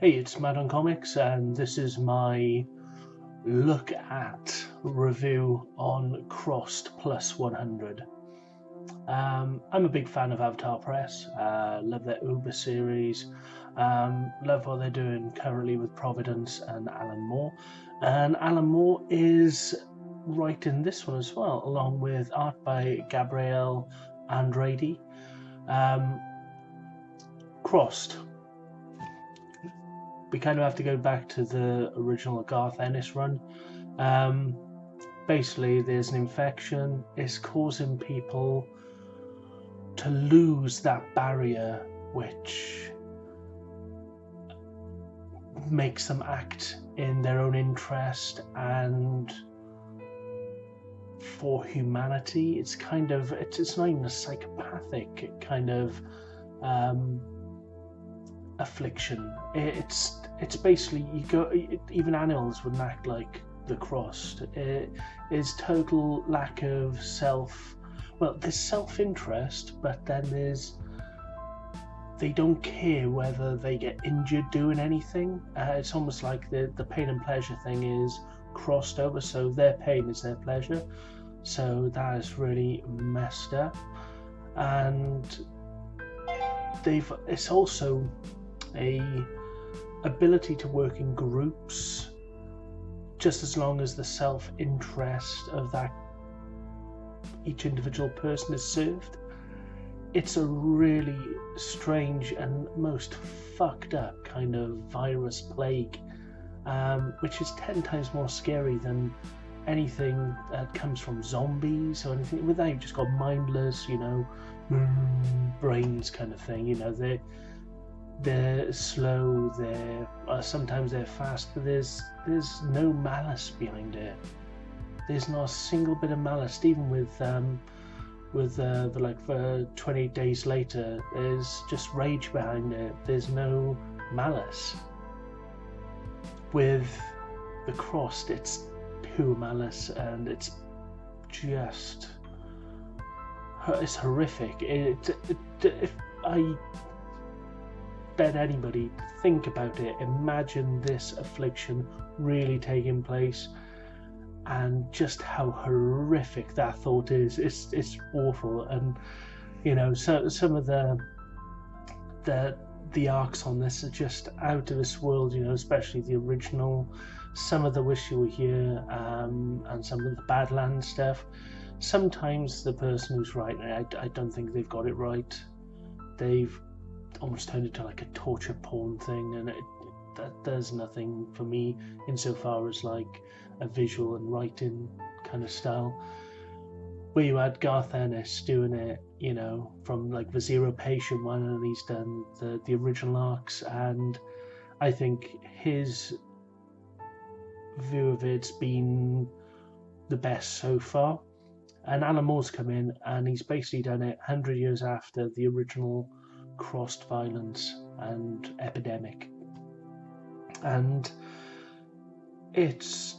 Hey, it's Mad on Comics, and this is my look at review on Crossed Plus 100. I'm a big fan of Avatar Press, love their Uber series, love what they're doing currently with Providence and Alan Moore. And Alan Moore is writing this one as well, along with art by Gabriel Andrade. Crossed. We kind of have to go back to the original Garth Ennis run. Basically, there's an infection. It's causing people to lose that barrier which makes them act in their own interest and for humanity. It's kind of, it's not even a psychopathic kind of affliction. It's basically, even animals wouldn't act like the Crossed. It is total lack of there's self-interest, but then they don't care whether they get injured doing anything. It's almost like the pain and pleasure thing is crossed over, so their pain is their pleasure. So that is really messed up. And it's also a ability to work in groups, just as long as the self-interest of that each individual person is served. It's a really strange and most fucked up kind of virus plague, which is 10 times more scary than anything that comes from zombies or anything. With that, you've just got mindless, brains kind of thing. They're slow, sometimes they're fast, but there's no malice behind it. There's not a single bit of malice, even with 28 days later, there's just rage behind it. There's no malice. With the Crossed, it's pure malice, and it's horrific. If I bet anybody, think about it, imagine this affliction really taking place, and just how horrific that thought is. It's awful. And so some of the arcs on this are just out of this world, especially the original. Some of the Wish You Were Here, and some of the Badlands stuff. Sometimes the person who's writing it, I don't think they've got it right. They've almost turned it to like a torture porn thing, and that does nothing for me insofar as like a visual and writing kind of style. Where you had Garth Ennis doing it, from like the Zero Patient one, and he's done the original arcs, and I think his view of it's been the best so far. And Alan Moore's come in and he's basically done it 100 years after the original Crossed violence and epidemic, and there's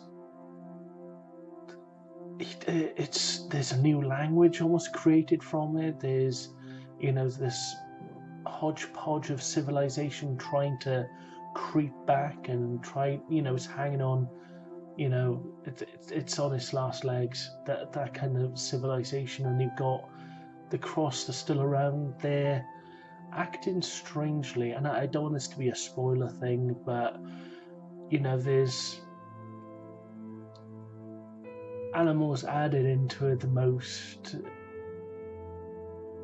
a new language almost created from it. There's this hodgepodge of civilization trying to creep back and try, it's hanging on, it's on its last legs, that kind of civilization. And you've got the Crossed are still around there, acting strangely, and I don't want this to be a spoiler thing, but there's animals added into it the most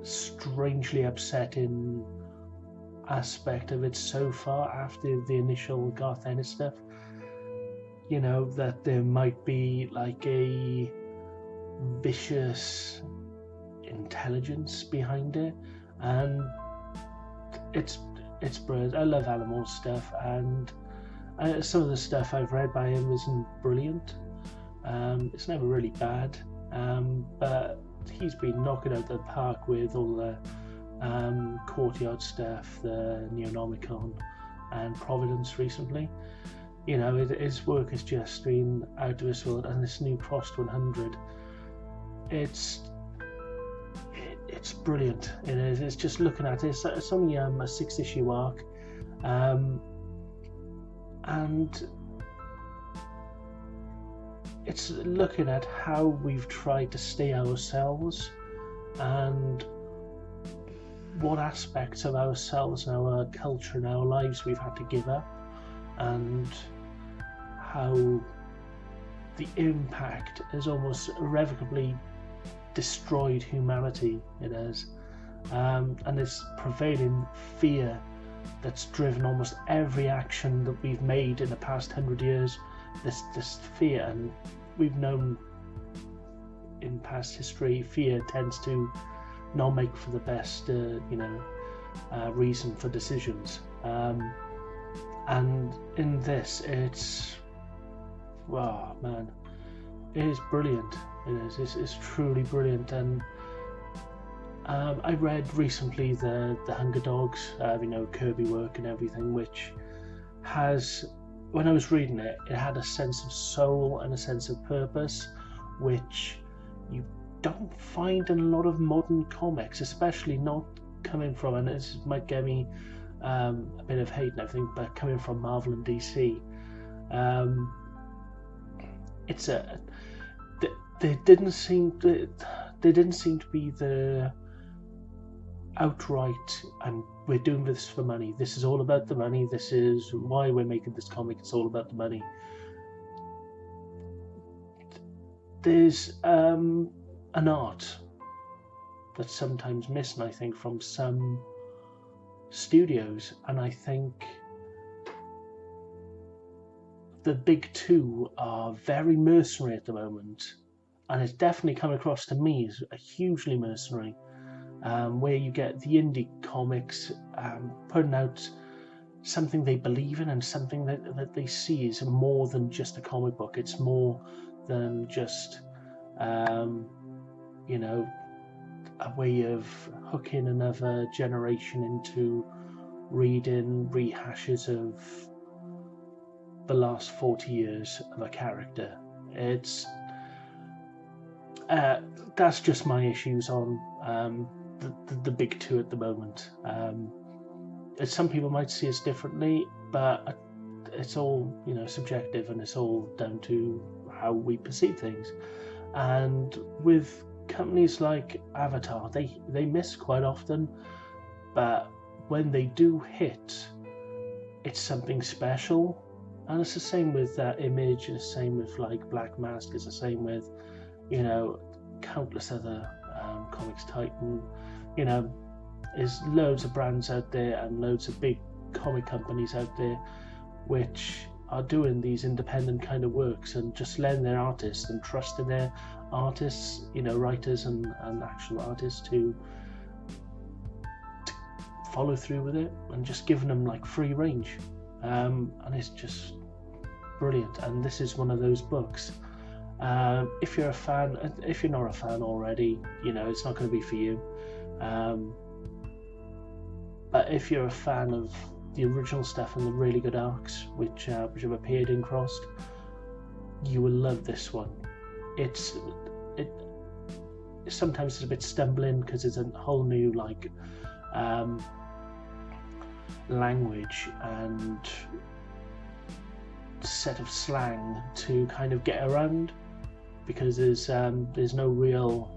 strangely upsetting aspect of it so far after the initial Garth Ennis stuff. That there might be like a vicious intelligence behind it, and it's brilliant. I love Alan Moore's stuff, and some of the stuff I've read by him isn't brilliant. It's never really bad, but he's been knocking out the park with all the Courtyard stuff, the Neonomicon, and Providence recently. His work has just been out of this world, and this new Crossed 100, it's brilliant. It is. It's just looking at it. It's only a 6-issue arc. and it's looking at how we've tried to stay ourselves and what aspects of ourselves and our culture and our lives we've had to give up, and how the impact has almost irrevocably destroyed humanity. It has, and this prevailing fear that's driven almost every action that we've made in the past 100 years. This fear, and we've known in past history, fear tends to not make for the best, reason for decisions. And in this, it's, wow, man, it is brilliant. It is. It's truly brilliant. And I read recently the Hunger Dogs, Kirby work and everything, which has, when I was reading it, it had a sense of soul and a sense of purpose, which you don't find in a lot of modern comics, especially not coming from, and this might get me a bit of hate and everything, but coming from Marvel and DC. They didn't seem to be the outright, and we're doing this for money. This is all about the money. This is why we're making this comic. It's all about the money. There's an art that's sometimes missing, I think, from some studios, and I think the big two are very mercenary at the moment, and it's definitely come across to me as a hugely mercenary, where you get the indie comics putting out something they believe in and something that they see is more than just a comic book. It's more than just a way of hooking another generation into reading rehashes of the last 40 years of a character. It's that's just my issues on the big two at the moment. Some people might see us differently, but it's all subjective, and it's all down to how we perceive things. And with companies like Avatar, they miss quite often, but when they do hit, it's something special. And it's the same with Image, it's the same with like Black Mask, it's the same with countless other comics. Titan, there's loads of brands out there and loads of big comic companies out there which are doing these independent kind of works and just letting their artists and trusting their artists, writers and actual artists to follow through with it, and just giving them like free range, and it's just brilliant. And this is one of those books. If you're a fan, if you're not a fan already, it's not going to be for you. But if you're a fan of the original stuff and the really good arcs which have appeared in Crossed, you will love this one. Sometimes it's a bit stumbling because it's a whole new language and set of slang to kind of get around, because there's no real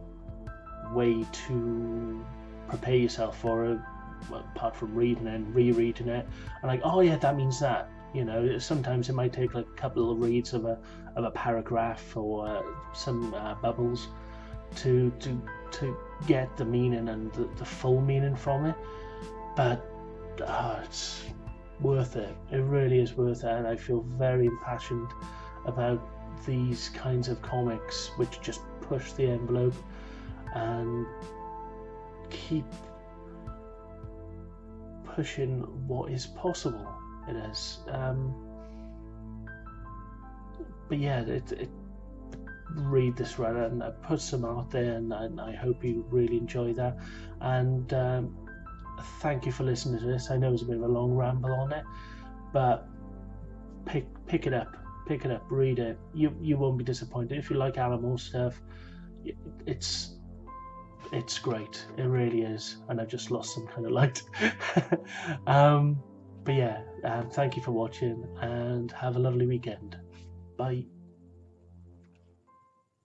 way to prepare yourself for it, apart from reading and rereading it and like, oh yeah, that means that. Sometimes it might take like a couple of reads of a paragraph or some bubbles to get the meaning and the full meaning from it, but it's worth it. It really is worth it, and I feel very impassioned about these kinds of comics which just push the envelope and keep pushing what is possible. It is. But yeah, read this run, and I put some out there, and I hope you really enjoy that. And thank you for listening to this. I know it's a bit of a long ramble on it, but pick it up, read it. You won't be disappointed. If you like Alan Moore stuff, it's great. It really is. And I've just lost some kind of light. but yeah, thank you for watching and have a lovely weekend. Bye.